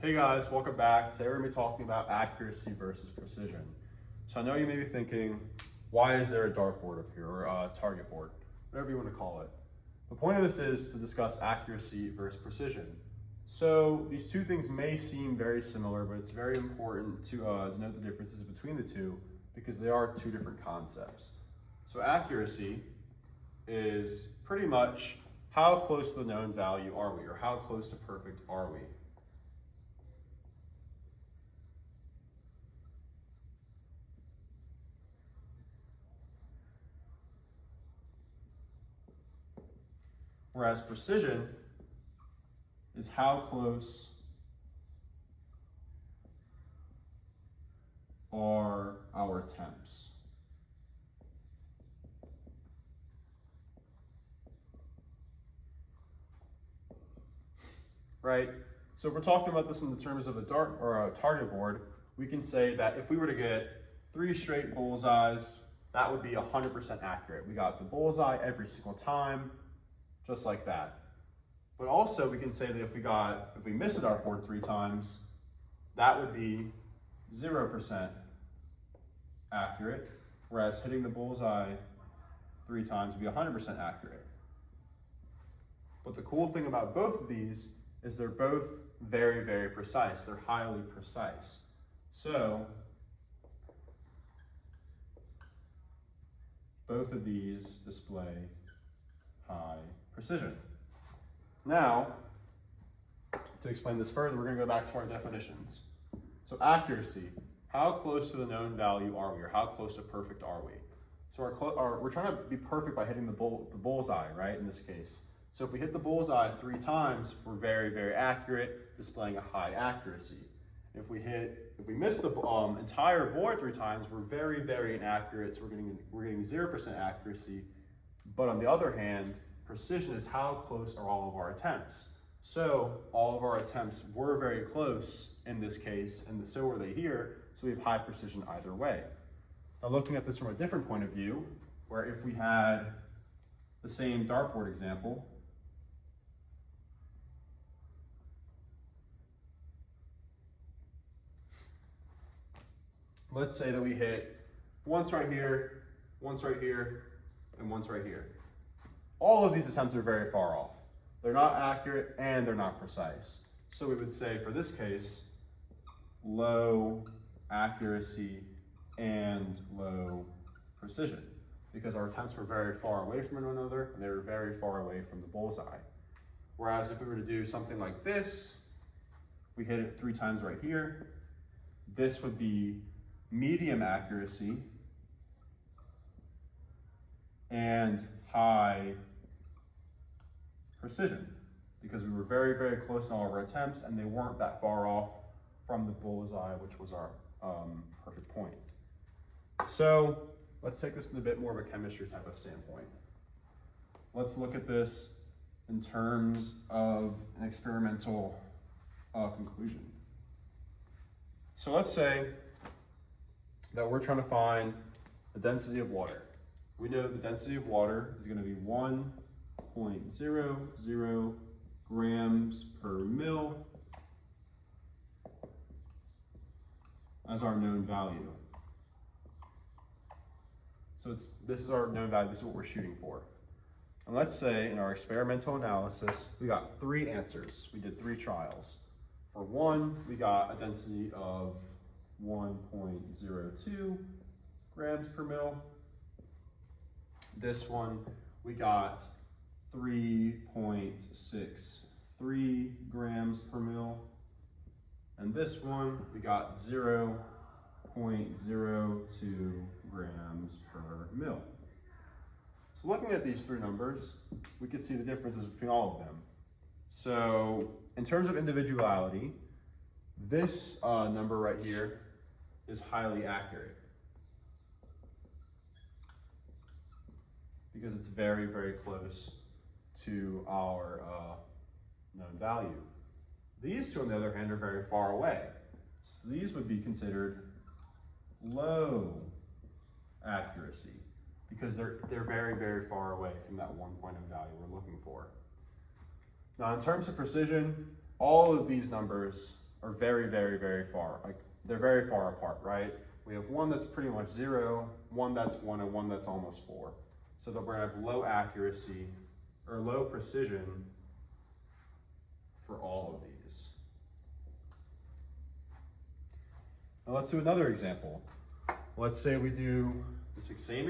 Hey guys, welcome back. Today we're going to be talking about accuracy versus precision. So I know you may be thinking, why is there a dartboard up here, or a target board, whatever you want to call it. The point of this is to discuss accuracy versus precision. So these two things may seem very similar, but it's very important to note the differences between the two because they are two different concepts. So accuracy is pretty much how close to the known value are we, or how close to perfect are we. Whereas precision is how close are our attempts. Right? So if we're talking about this in the terms of a dart or a target board, we can say that if we were to get 3 straight bullseyes, that would be 100% accurate. We got the bullseye every single time, just like that. But also we can say that if we missed the dartboard 3 times, that would be 0% accurate, whereas hitting the bullseye 3 times would be 100% accurate. But the cool thing about both of these is they're both very, very precise. They're highly precise. So both of these display high precision. Now, to explain this further, we're going to go back to our definitions. So accuracy, how close to the known value are we, or how close to perfect are we? So we're trying to be perfect by hitting the bullseye, right, in this case. So if we hit the bullseye 3 times, we're very, very accurate, displaying a high accuracy. If we miss the entire board 3 times, we're very, very inaccurate, so we're getting 0% accuracy. But on the other hand, precision is how close are all of our attempts. So all of our attempts were very close in this case, and so were they here, so we have high precision either way. Now looking at this from a different point of view, where if we had the same dartboard example, let's say that we hit once right here, and once right here. All of these attempts are very far off. They're not accurate and they're not precise. So we would say for this case, low accuracy and low precision, because our attempts were very far away from one another and they were very far away from the bullseye. Whereas if we were to do something like this, we hit it 3 times right here, this would be medium accuracy and high precision, because we were very, very close in all of our attempts and they weren't that far off from the bullseye, which was our perfect point. So let's take this in a bit more of a chemistry type of standpoint. Let's look at this in terms of an experimental conclusion. So let's say that we're trying to find the density of water. We know the density of water is going to be 1.00 grams per mil as our known value. So this is our known value, this is what we're shooting for. And let's say in our experimental analysis, we got 3 answers. We did 3 trials. For 1, we got a density of 1.02 grams per mil. This one, we got 3.63 grams per mil. And this one, we got 0.02 grams per mil. So looking at these 3 numbers, we could see the differences between all of them. So in terms of individuality, this number right here is highly accurate because it's very, very close to our known value. These 2, on the other hand, are very far away. So these would be considered low accuracy because they're very, very far away from that 1 point of value we're looking for. Now, in terms of precision, all of these numbers are very, very, very far. Like they're very far apart, right? We have one that's pretty much 0, one that's 1, and one that's almost 4. So that we're gonna have low accuracy or low precision for all of these. Now let's do another example. Let's say we do the same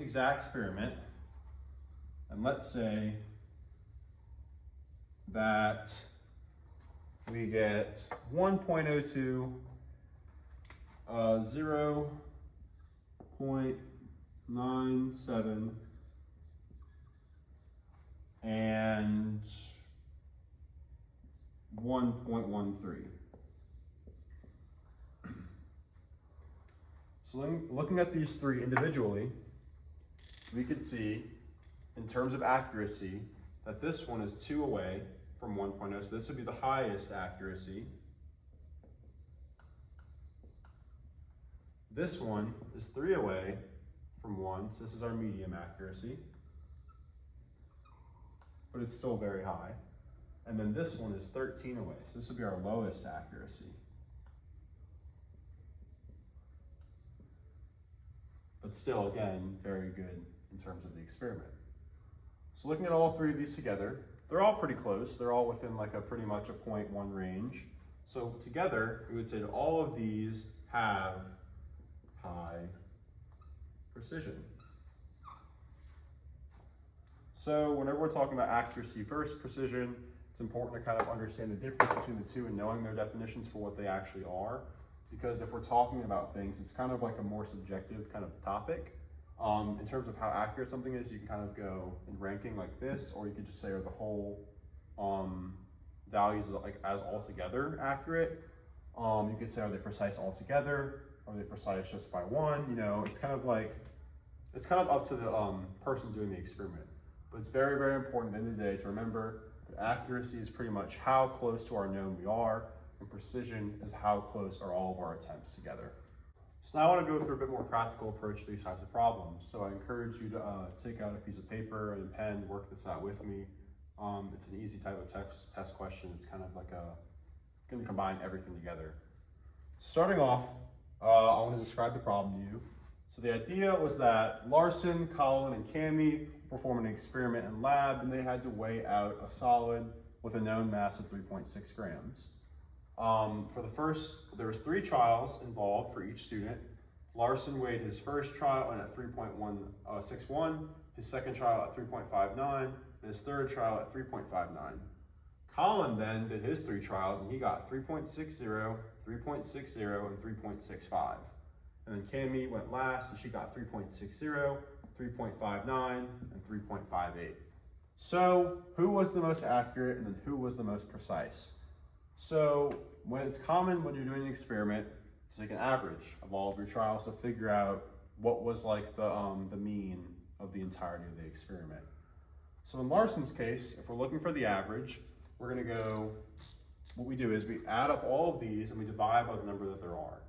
exact experiment, and let's say that we get 1.02, 0.97, and 1.13. So looking at these three individually, we could see in terms of accuracy that this one is 2 away from 1.0, so this would be the highest accuracy. This one is 3 away from 1, so this is our medium accuracy, but it's still very high. And then this one is 13 away, so this would be our lowest accuracy. But still, again, very good in terms of the experiment. So looking at all three of these together, they're all pretty close. They're all within like a pretty much a 0.1 range. So together, we would say that all of these have high precision. So whenever we're talking about accuracy versus precision, it's important to kind of understand the difference between the two and knowing their definitions for what they actually are. Because if we're talking about things, it's kind of like a more subjective kind of topic. In terms of how accurate something is, you can kind of go in ranking like this, or you could just say are the whole values like as altogether accurate. You could say are they precise altogether? Are they precise just by one? You know, it's kind of up to the person doing the experiment. But it's very, very important at the end of the day to remember that accuracy is pretty much how close to our known we are, and precision is how close are all of our attempts together. So now I want to go through a bit more practical approach to these types of problems. So I encourage you to take out a piece of paper and a pen, work this out with me. It's an easy type of test question. It's kind of like going to combine everything together. Starting off, I want to describe the problem to you. So the idea was that Larson, Colin, and Cami performed an experiment in lab, and they had to weigh out a solid with a known mass of 3.6 grams. There was 3 trials involved for each student. Larson weighed his first trial in at 3.161, his second trial at 3.59, and his third trial at 3.59. Colin then did his 3 trials, and he got 3.60, 3.60, and 3.65. And then Cami went last, and she got 3.60, 3.59, and 3.58. So who was the most accurate, and then who was the most precise? So when it's common when you're doing an experiment to take an average of all of your trials to figure out what was like the mean of the entirety of the experiment. So in Larson's case, if we're looking for the average, we're gonna go, what we do is we add up all of these and we divide by the number that there are.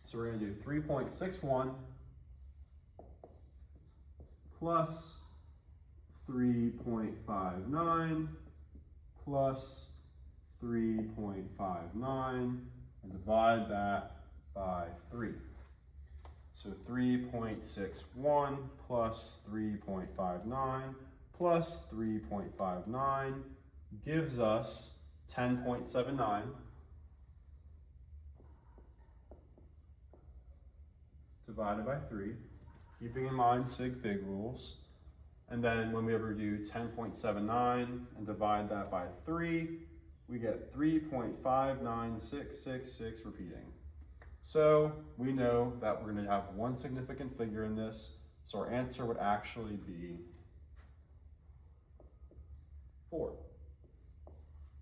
So we're gonna do 3.61 plus 3.59 plus 3.59 and divide that by 3. So 3.61 plus 3.59 plus 3.59 gives us 10.79 divided by 3, keeping in mind sig fig rules. And then when we ever do 10.79 and divide that by 3, we get 3.59666 repeating. So we know that we're going to have one significant figure in this, so our answer would actually be 4,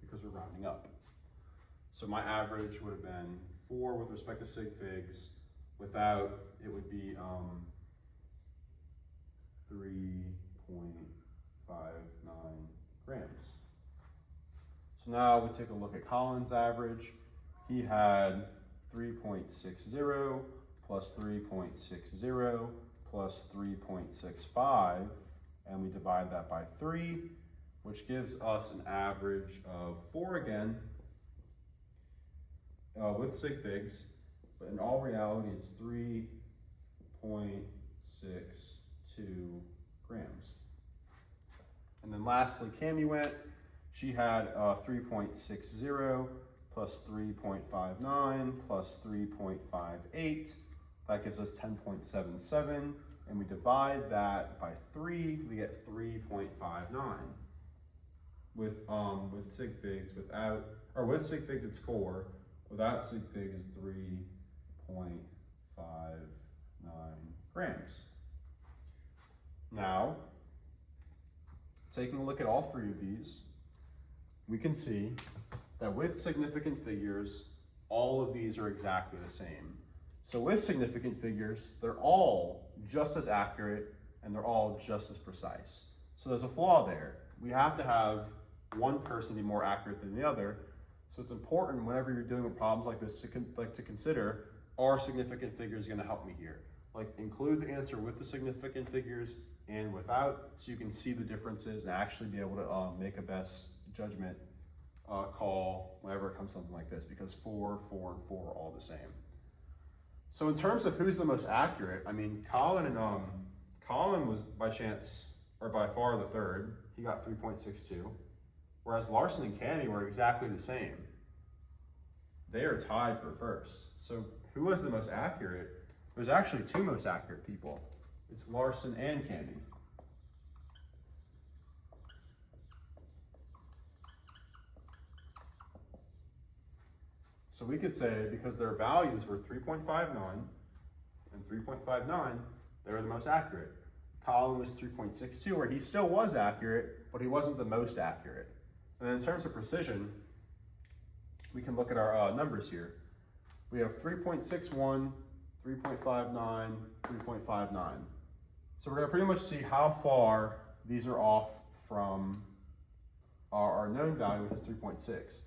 because we're rounding up. So my average would have been 4 with respect to sig figs. Without, it would be 3.59 grams. So now we take a look at Colin's average. He had 3.60 plus 3.60 plus 3.65, and we divide that by 3, which gives us an average of 4 again, with sig figs, but in all reality, it's 3.62 grams. And then lastly, Cami went. She had 3.60 plus 3.59 plus 3.58. That gives us 10.77. And we divide that by 3, we get 3.59. With sig figs, with sig figs it's 4. Without sig figs is 3.59 grams. Now, taking a look at all 3 of these, we can see that with significant figures, all of these are exactly the same. So with significant figures, they're all just as accurate and they're all just as precise. So there's a flaw there. We have to have one person be more accurate than the other. So it's important whenever you're dealing with problems like this to consider, are significant figures going to help me here? Like include the answer with the significant figures and without, so you can see the differences and actually be able to make a best judgment call whenever it comes to something like this, because 4, 4, and 4 are all the same. So in terms of who's the most accurate, I mean, Colin was by chance, or by far the third. He got 3.62, whereas Larson and Cami were exactly the same. They are tied for first. So who was the most accurate? There's actually 2 most accurate people. It's Larson and Cami. So we could say, because their values were 3.59 and 3.59, they were the most accurate. Colin was 3.62, where he still was accurate, but he wasn't the most accurate. And then in terms of precision, we can look at our numbers here. We have 3.61, 3.59, 3.59. So we're gonna pretty much see how far these are off from our known value, which is 3.6.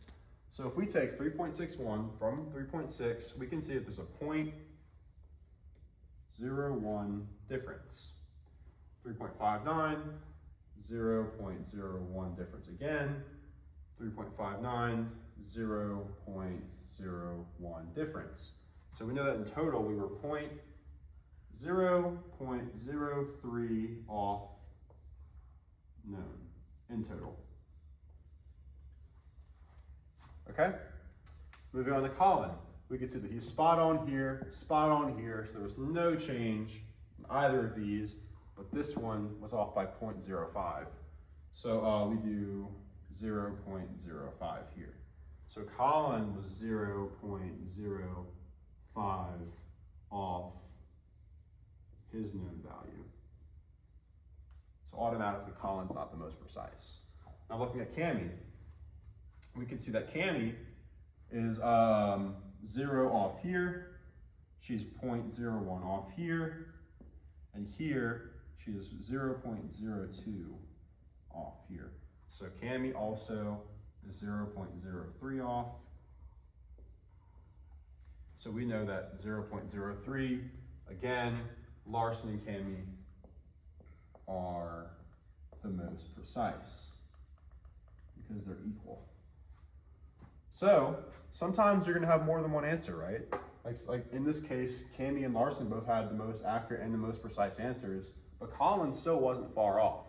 So if we take 3.61 from 3.6, we can see that there's a 0.01 difference. 3.59, 0.01 difference again. 3.59, 0.01 difference. So we know that in total we were 0.03 off known in total. Okay, moving on to Colin. We can see that he's spot on here, so there was no change in either of these, but this one was off by 0.05. So we do 0.05 here. So Colin was 0.05 off his known value. So automatically Colin's not the most precise. Now looking at Cami, we can see that Cami is 0 off here, she's 0.01 off here, and here she is 0.02 off here. So Cami also is 0.03 off. So we know that 0.03, again, Larson and Cami are the most precise because they're equal. So sometimes you're gonna have more than one answer, right? Like in this case, Cami and Larson both had the most accurate and the most precise answers, but Colin still wasn't far off.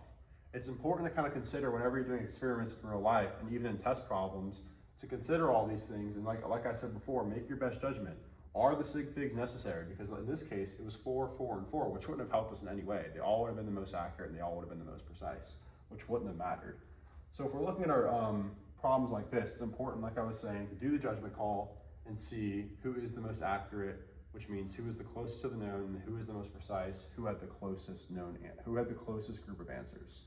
It's important to kind of consider whenever you're doing experiments in real life and even in test problems to consider all these things. And like I said before, make your best judgment. Are the sig figs necessary? Because in this case, it was 4, 4, and 4, which wouldn't have helped us in any way. They all would have been the most accurate and they all would have been the most precise, which wouldn't have mattered. So if we're looking at our problems like this, it's important, like I was saying, to do the judgment call and see who is the most accurate, which means who is the closest to the known, who is the most precise, who had the closest group of answers.